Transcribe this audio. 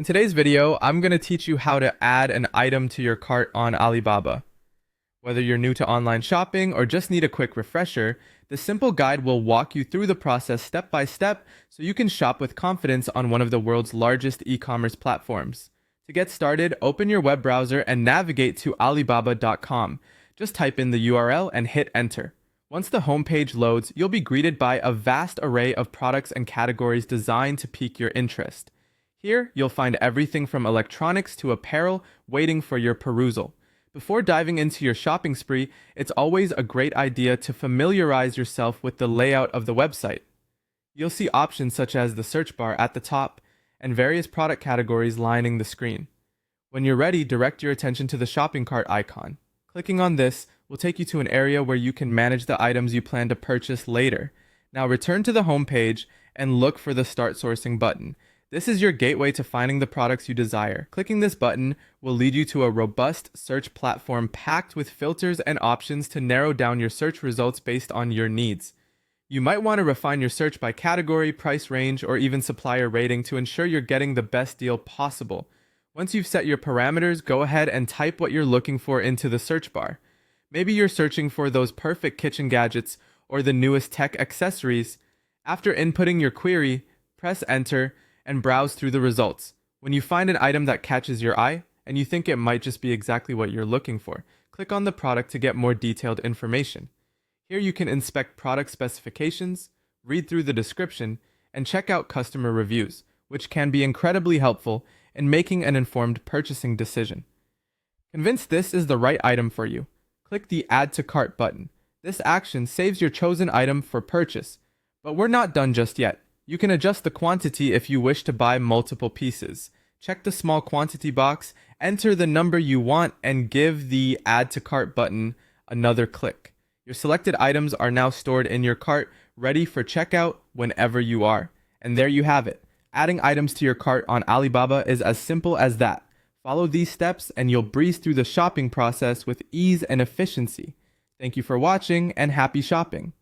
In today's video, I'm going to teach you how to add an item to your cart on Alibaba. Whether you're new to online shopping or just need a quick refresher, this simple guide will walk you through the process step by step so you can shop with confidence on one of the world's largest e-commerce platforms. To get started, open your web browser and navigate to Alibaba.com. Just type in the URL and hit enter. Once the homepage loads, you'll be greeted by a vast array of products and categories designed to pique your interest. Here, you'll find everything from electronics to apparel waiting for your perusal. Before diving into your shopping spree, it's always a great idea to familiarize yourself with the layout of the website. You'll see options such as the search bar at the top and various product categories lining the screen. When you're ready, direct your attention to the shopping cart icon. Clicking on this will take you to an area where you can manage the items you plan to purchase later. Now return to the home page and look for the Start Sourcing button. This is your gateway to finding the products you desire. Clicking this button will lead you to a robust search platform packed with filters and options to narrow down your search results based on your needs. You might want to refine your search by category, price range, or even supplier rating to ensure you're getting the best deal possible. Once you've set your parameters, go ahead and type what you're looking for into the search bar. Maybe you're searching for those perfect kitchen gadgets or the newest tech accessories. After inputting your query, press enter and browse through the results. When you find an item that catches your eye and you think it might just be exactly what you're looking for, click on the product to get more detailed information. Here you can inspect product specifications, read through the description, and check out customer reviews, which can be incredibly helpful in making an informed purchasing decision. Convinced this is the right item for you, click the Add to Cart button. This action saves your chosen item for purchase, but we're not done just yet. You can adjust the quantity if you wish to buy multiple pieces. Check the small quantity box, enter the number you want, and give the Add to Cart button another click. Your selected items are now stored in your cart, ready for checkout whenever you are. And there you have it. Adding items to your cart on Alibaba is as simple as that. Follow these steps and you'll breeze through the shopping process with ease and efficiency. Thank you for watching and happy shopping.